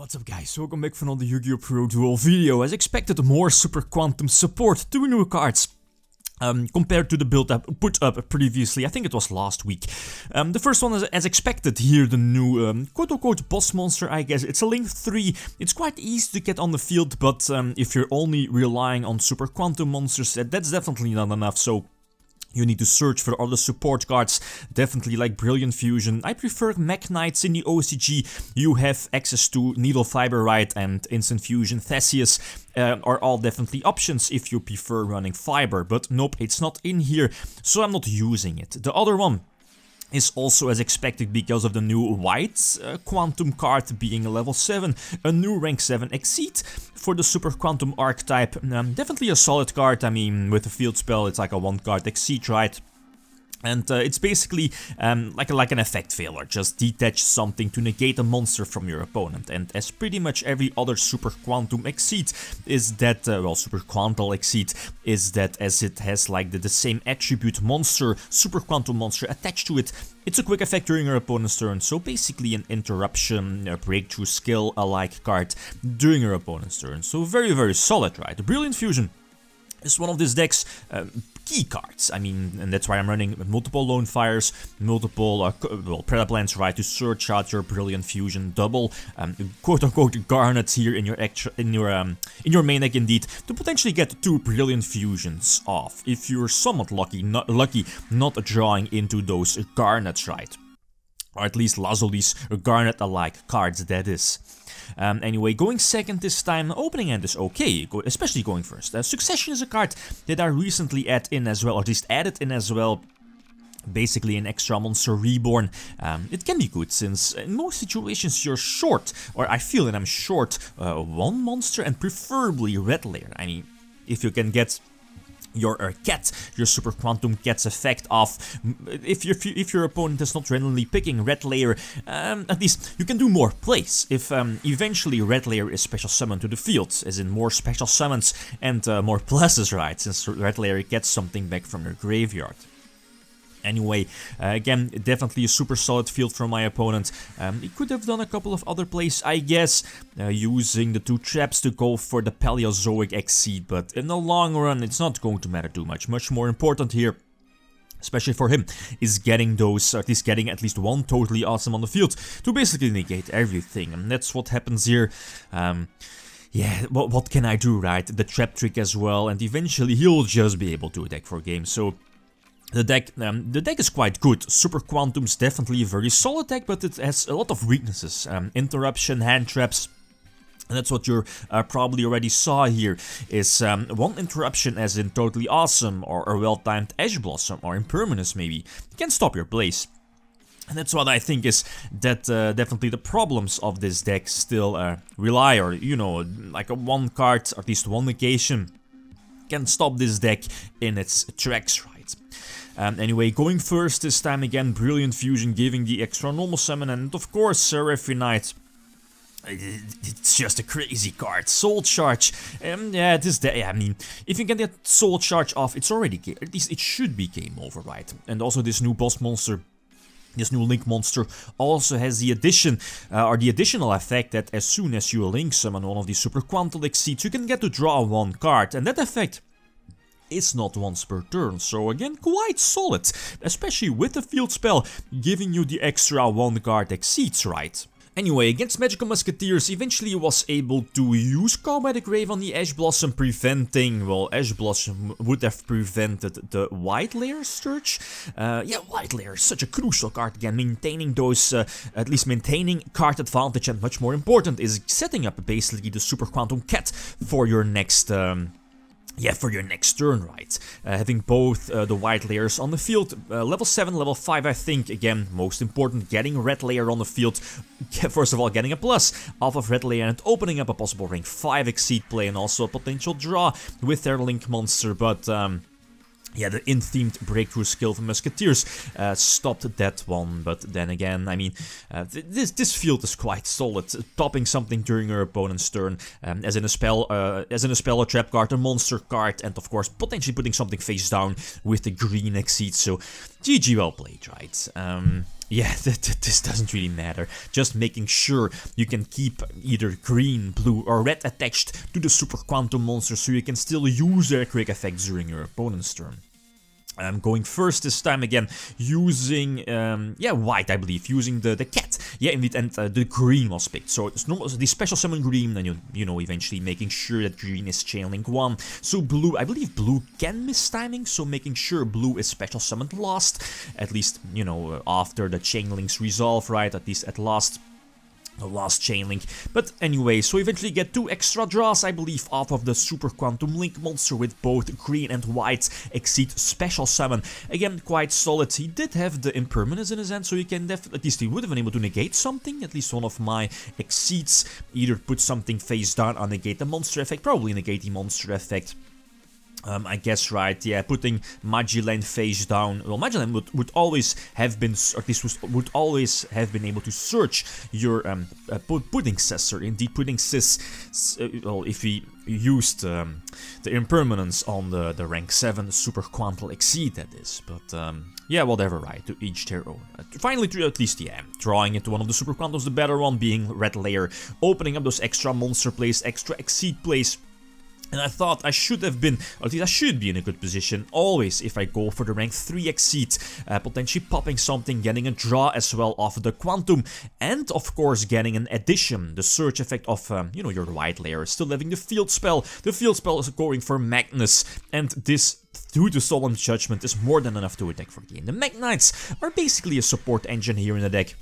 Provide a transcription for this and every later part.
What's up guys, welcome back for another Yu-Gi-Oh! Pro Duel video. As expected, more Super Quantum support, 2 new cards. Compared to the build up put up previously, I think it was last week. The first one is, as expected, here the new quote-unquote boss monster, I guess. It's a Link 3. It's quite easy to get on the field, but if you're only relying on Super Quantum monsters, that's definitely not enough, so you need to search for other support cards, definitely like Brilliant Fusion. I prefer Mech Knights in the OCG. You have access to Needle Fiber Ride and Instant Fusion. Theseus are all definitely options if you prefer running Fiber, but nope, it's not in here, so I'm not using it. The other one is also as expected because of the new white Quantum card being a level 7, a new rank 7 Exceed for the Super Quantum archetype. Definitely a solid card. I mean, with a field spell it's like a 1 card Exceed, right? And it's basically like an effect failure, just detach something to negate a monster from your opponent. And as pretty much every other Super Quantum Exceed is that, well, Super Quantal Exceed is that as it has like the same attribute monster, Super Quantum monster attached to it, it's a quick effect during your opponent's turn, so basically an interruption, a breakthrough skill alike card during your opponent's turn. So very, very solid, right? The Brilliant Fusion is one of this deck's key cards. I mean, and that's why I'm running multiple Lone Fires, multiple well, Predaplans, right, to search out your Brilliant Fusion double, quote-unquote Garnets here in your main deck, indeed, to potentially get 2 Brilliant Fusions off if you're somewhat lucky not drawing into those Garnets, right, or at least Lazoli's Garnet-alike cards, that is. Anyway, going second this time, opening hand is okay, especially going first. Succession is a card that I recently added in as well, or at least added in as well. Basically an extra monster reborn. It can be good since in most situations you're short, or I feel that I'm short, 1 monster and preferably red layer. I mean, if you can get your cat, your Super Quantum cat's effect off. If your opponent is not randomly picking red layer, at least you can do more plays. If eventually red layer is special summoned to the field, as in more special summons and more pluses, right? Since red layer gets something back from your graveyard. Anyway, again, definitely a super solid field from my opponent. He could have done a couple of other plays, I guess, using the 2 traps to go for the Paleozoic Exceed, but in the long run, it's not going to matter too much. Much more important here, especially for him, is getting those, at least 1 totally awesome on the field to basically negate everything, and that's what happens here. Yeah, what can I do, right? The trap trick as well, and eventually he'll just be able to attack for game, so the deck is quite good. Super Quantum's definitely a very solid deck, but it has a lot of weaknesses. Interruption, hand traps. And that's what you probably already saw here, is 1 interruption as in totally awesome, or a well-timed Ash Blossom, or Impermanence maybe, can stop your plays. And that's what I think is that definitely the problems of this deck still rely, or, you know, like a 1 card, or at least 1 negation, can stop this deck in its tracks, right? Anyway, going first this time again, Brilliant Fusion giving the extra normal summon, and of course Seraphy Knight. It's just a crazy card. Soul Charge. Yeah, this day, I mean, if you can get Soul Charge off, it's already, at least it should be game over, right? And also this new boss monster, this new Link monster, also has the addition, or the additional effect that as soon as you Link summon one of these Super Quantal Exceeds, you can get to draw 1 card, and that effect is not once per turn, so again quite solid, especially with the field spell giving you the extra 1 card Exceeds, right? Anyway, against Magical Musketeers, eventually he was able to use Call by the Grave on the Ash Blossom, preventing, well, Ash Blossom would have prevented the White Layer search. Yeah, White Layer is such a crucial card again, maintaining those, at least maintaining card advantage, and much more important is setting up basically the Super Quantum Cat for your next, yeah, for your next turn, right? Having both the white layers on the field, level 7, level 5, I think, again, most important, getting red layer on the field, first of all, getting a plus off of red layer and opening up a possible rank 5 Exceed play and also a potential draw with their Link monster, but yeah, the in-themed breakthrough skill from Musketeers stopped that one, but then again, I mean, this field is quite solid, topping something during your opponent's turn, as in a spell, a trap card, a monster card, and of course, potentially putting something face down with the green Exceed, so GG well played, right? yeah, this doesn't really matter. Just making sure you can keep either green, blue or red attached to the Super Quantum monster so you can still use their quick effects during your opponent's turn. I'm going first this time again, using, yeah, white, I believe, using the cat. Yeah, indeed, and the green was picked. So it's no, the special summon green, and you know, eventually making sure that green is chain link 1. So blue, I believe blue can miss timing, so making sure blue is special summoned last. At least, you know, after the chain links resolve, right, at least at last. The last chain link. But anyway, so eventually get 2 extra draws, I believe, off of the Super Quantum Link monster with both green and white Exceed special summon. Again, quite solid. He did have the impermanence in his hand, so you can at least he would have been able to negate something. At least one of my Exceeds. Either put something face down or negate the monster effect. Probably negate the monster effect. I guess, right, yeah, putting Magellan face down. Well, Magellan would always have been, or at least would always have been able to search your Pudding Cessor. Indeed, Pudding Cis, well, if we used the impermanence on the rank 7 Super Quantal Exceed, that is. But, yeah, whatever, right, to each their own. Finally, at least, yeah, drawing into one of the Super Quantals, the better one being Red Layer, opening up those extra monster plays, extra Exceed plays. And I thought I should have been, or at least I should be in a good position, always if I go for the rank 3 Exceed, potentially popping something, getting a draw as well off the Quantum, and of course getting an addition, the search effect of, you know, your white layer, still having the field spell. The field spell is going for Magnus, and this, due to Solemn Judgment, is more than enough to attack for the game. The Magnites are basically a support engine here in the deck.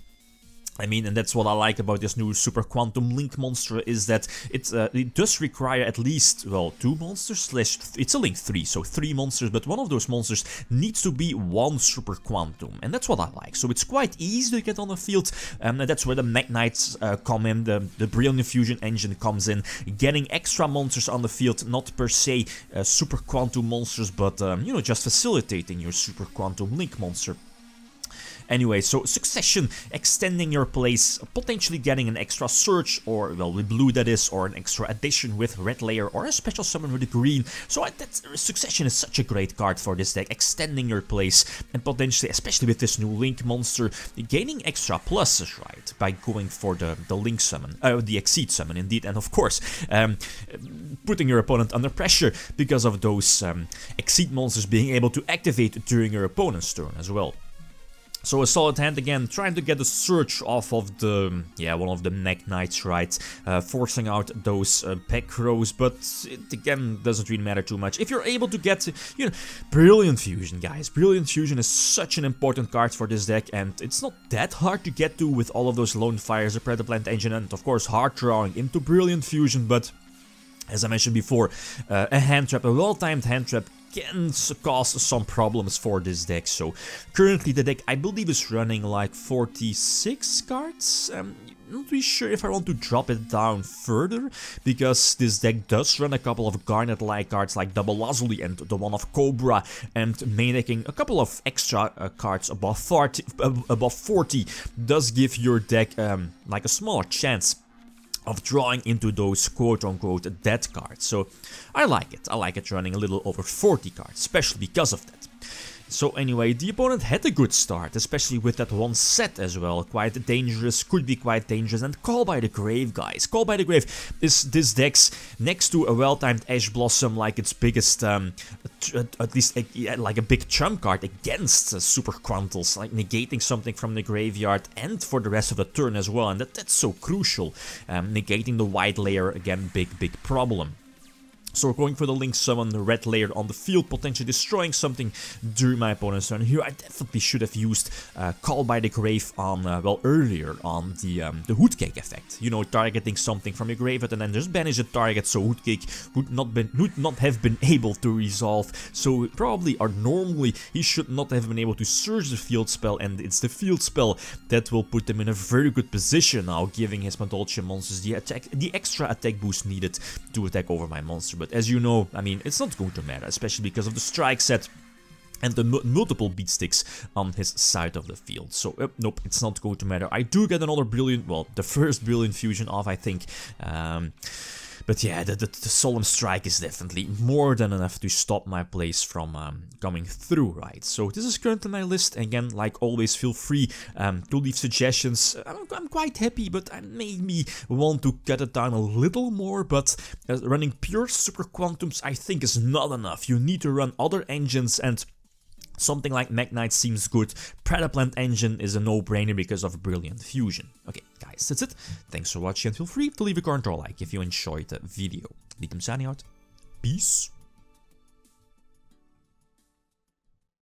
I mean, and that's what I like about this new Super Quantum Link monster, is that it does require at least, well, 2 monsters, it's a Link 3, so 3 monsters, but one of those monsters needs to be 1 Super Quantum, and that's what I like. So it's quite easy to get on the field, and that's where the Magnites come in, the Brilliant Infusion engine comes in, getting extra monsters on the field, not per se Super Quantum monsters, but, you know, just facilitating your Super Quantum Link monster. Anyway, so Succession, extending your place, potentially getting an extra search, or, well, with blue that is, or an extra addition with Red Layer, or a special summon with the green. So Succession is such a great card for this deck, extending your place, and potentially, especially with this new Link monster, gaining extra pluses, right, by going for the Link summon, the Exceed summon, indeed, and of course, putting your opponent under pressure because of those Exceed monsters being able to activate during your opponent's turn as well. So a solid hand again, trying to get a search off of the, yeah, one of the Magnites, right, forcing out those pack rows, but it again doesn't really matter too much. If you're able to get, you know, Brilliant Fusion, guys, Brilliant Fusion is such an important card for this deck, and it's not that hard to get to with all of those Lone Fires, the Predator Plant Engine, and of course hard drawing into Brilliant Fusion, but as I mentioned before, a hand trap, a well-timed hand trap, can cause some problems for this deck. So currently the deck, I believe, is running like 46 cards. I'm not really sure if I want to drop it down further, because this deck does run a couple of Garnet-like cards like Double Lazuli and the one of Cobra, and making a couple of extra cards above 40 does give your deck like a smaller chance of drawing into those quote-unquote dead cards. So I like it running a little over 40 cards, especially because of that. So anyway, the opponent had a good start, especially with that one set as well. Quite dangerous, could be quite dangerous. And Call by the Grave, guys. Call by the Grave is this deck's, next to a well-timed Ash Blossom, like its biggest, at least like a big trump card against Super Quantals, like negating something from the graveyard and for the rest of the turn as well. And that's so crucial. Negating the white layer, again, big problem. So we're going for the Link Summon, the Red Layer on the field, potentially destroying something during my opponent's turn. Here I definitely should have used Call by the Grave on, well, earlier on the Hoodcake effect. You know, targeting something from your graveyard and then just banish a target, so Hoodcake would not have been able to resolve. So probably, or normally, he should not have been able to surge the field spell, and it's the field spell that will put him in a very good position now, giving his Madolche monsters the extra attack boost needed to attack over my monster. But as you know, I mean, it's not going to matter, especially because of the strike set and the multiple beat sticks on his side of the field. So, nope, it's not going to matter. I do get another brilliant, well, the first Brilliant Fusion off, I think. But yeah, the Solemn Strike is definitely more than enough to stop my plays from coming through, right? So this is currently my list. Again, like always, feel free to leave suggestions. I'm quite happy, but I maybe want to cut it down a little more. But running pure Super Quantums, I think, is not enough. You need to run other engines, and something like Magnite seems good. Predaplant engine is a no-brainer because of Brilliant Fusion. Okay, guys, that's it. Thanks for watching, and feel free to leave a comment or like if you enjoyed the video. Lithium signing out. Peace.